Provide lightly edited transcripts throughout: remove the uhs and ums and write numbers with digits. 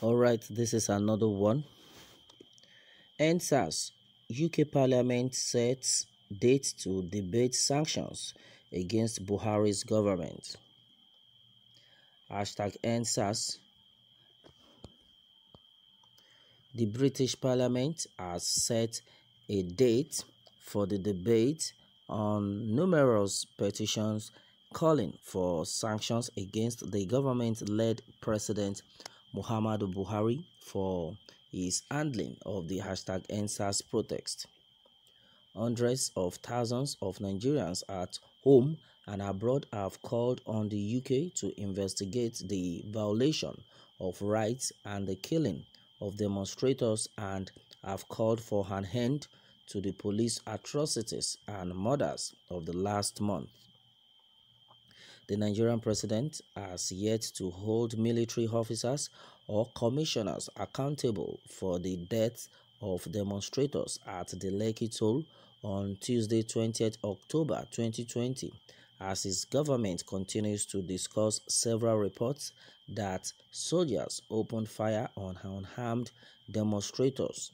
Alright, this is another one. NSAS, UK Parliament sets date to debate sanctions against Buhari's government. #NSAS. The British Parliament has set a date for the debate on numerous petitions calling for sanctions against the government-led President Muhammadu Buhari for his handling of the #NSAS protest. Hundreds of thousands of Nigerians at home and abroad have called on the UK to investigate the violation of rights and the killing of demonstrators and have called for an end to the police atrocities and murders of the last month. The Nigerian president has yet to hold military officers or commissioners accountable for the death of demonstrators at the Lekki toll on Tuesday, 20th October 2020, as his government continues to discuss several reports that soldiers opened fire on unarmed demonstrators.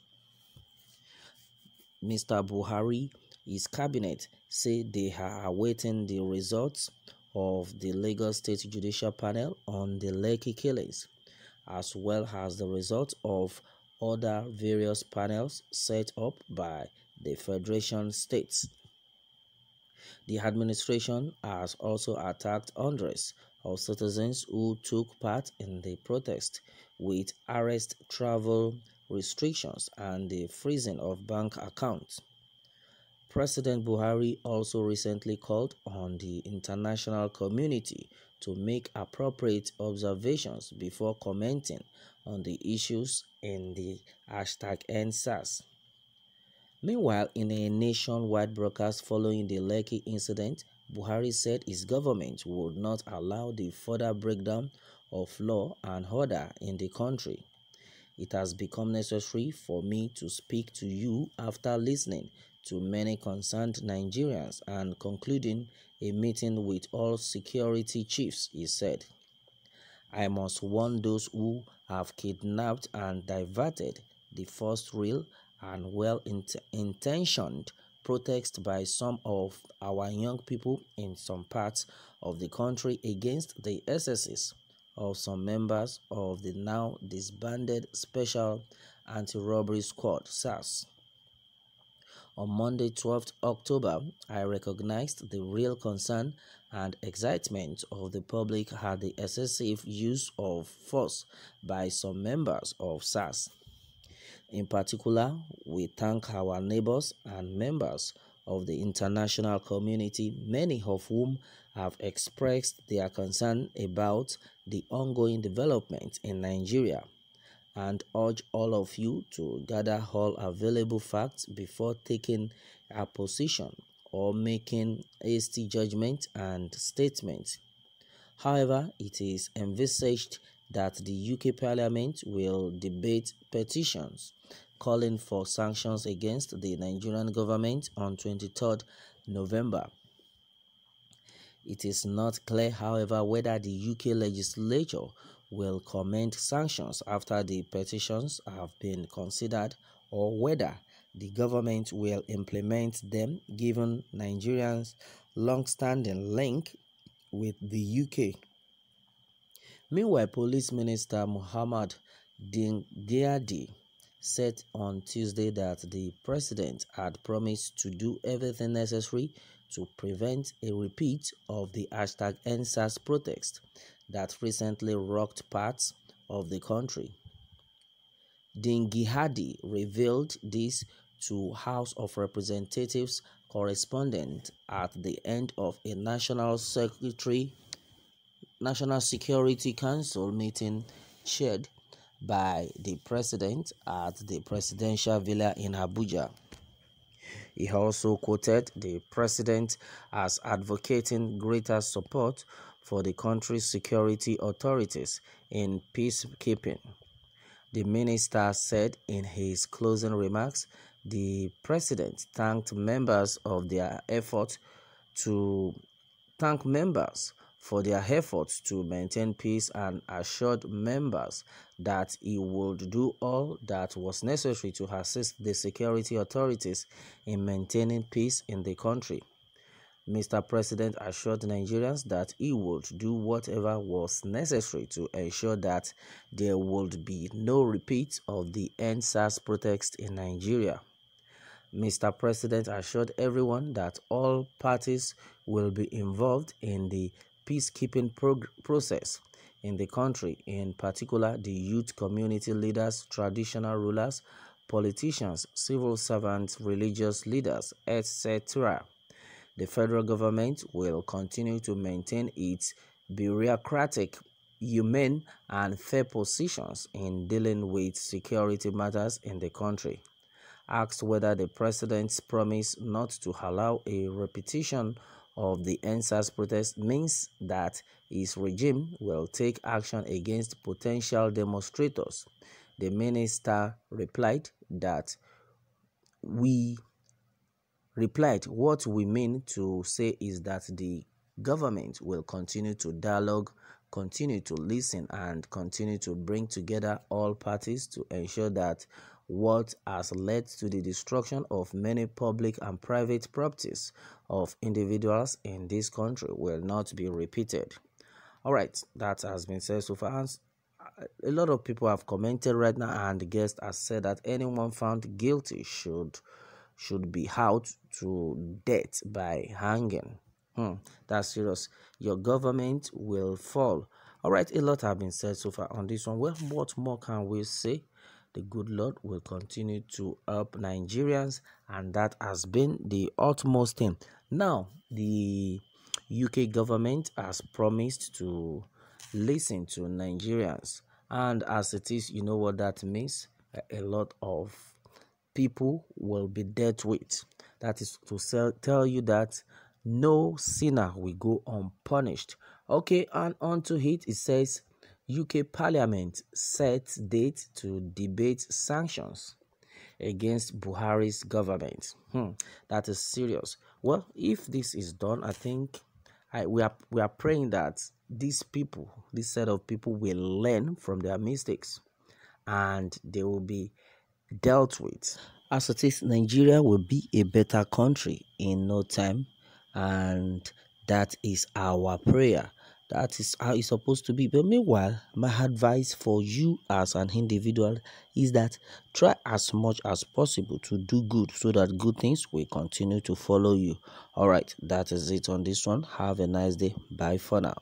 Mr. Buhari, his cabinet, say they are awaiting the results of the Lagos State Judicial Panel on the Lekki killings, as well as the results of other various panels set up by the Federation states. The administration has also attacked hundreds of citizens who took part in the protest with arrest, travel restrictions, and the freezing of bank accounts. President Buhari also recently called on the international community to make appropriate observations before commenting on the issues in the #NSAS. Meanwhile, in a nationwide broadcast following the Lekki incident, Buhari said his government would not allow the further breakdown of law and order in the country. It has become necessary for me to speak to you after listening to many concerned Nigerians and concluding a meeting with all security chiefs, he said. I must warn those who have kidnapped and diverted the first real and well-intentioned protest by some of our young people in some parts of the country against the excesses of some members of the now disbanded Special Anti-Robbery Squad, SARS. On Monday, 12th October, I recognized the real concern and excitement of the public at the excessive use of force by some members of SARS. In particular, we thank our neighbors and members of the international community, many of whom have expressed their concern about the ongoing development in Nigeria, and urge all of you to gather all available facts before taking a position or making hasty judgment and statements. However, it is envisaged that the UK Parliament will debate petitions calling for sanctions against the Nigerian government on 23rd November. It is not clear, however, whether the UK legislature will commend sanctions after the petitions have been considered or whether the government will implement them given Nigeria's long-standing link with the UK. Meanwhile, Police Minister Muhammad Dingyadi said on Tuesday that the president had promised to do everything necessary to prevent a repeat of the #NSAS protest that recently rocked parts of the country. Dingyadi revealed this to House of Representatives correspondent at the end of a National Security Council meeting chaired by the president at the presidential villa in Abuja. He also quoted the president as advocating greater support for the country's security authorities in peacekeeping. The minister said in his closing remarks the president thanked members for their efforts to maintain peace and assured members that he would do all that was necessary to assist the security authorities in maintaining peace in the country. Mr. President assured Nigerians that he would do whatever was necessary to ensure that there would be no repeat of the #EndSARS protest in Nigeria. Mr. President assured everyone that all parties will be involved in the peacekeeping process in the country, in particular the youth, community leaders, traditional rulers, politicians, civil servants, religious leaders, etc. The federal government will continue to maintain its bureaucratic, humane, and fair positions in dealing with security matters in the country. Asked whether the president's promise not to allow a repetition of the #EndSARS protest means that his regime will take action against potential demonstrators, the minister replied what we mean to say is that the government will continue to dialogue, continue to listen, and continue to bring together all parties to ensure that what has led to the destruction of many public and private properties of individuals in this country will not be repeated. All right, that has been said so far. A lot of people have commented right now, and the guest has said that anyone found guilty should be held to death by hanging. That's serious. Your government will fall. All right, a lot have been said so far on this one. Well, what more can we say? The good Lord will continue to help Nigerians, and that has been the utmost thing. Now, the UK government has promised to listen to Nigerians, and as it is, you know what that means? A lot of people will be dealt with. That is to tell you that no sinner will go unpunished. Okay, and onto it says UK Parliament sets date to debate sanctions against Buhari's government. That is serious. Well, if this is done, I think we are praying that these set of people will learn from their mistakes and they will be dealt with. As it is, Nigeria will be a better country in no time, and that is our prayer. That is how it's supposed to be. But meanwhile, my advice for you as an individual is that try as much as possible to do good so that good things will continue to follow you. All right, that is it on this one. Have a nice day. Bye for now.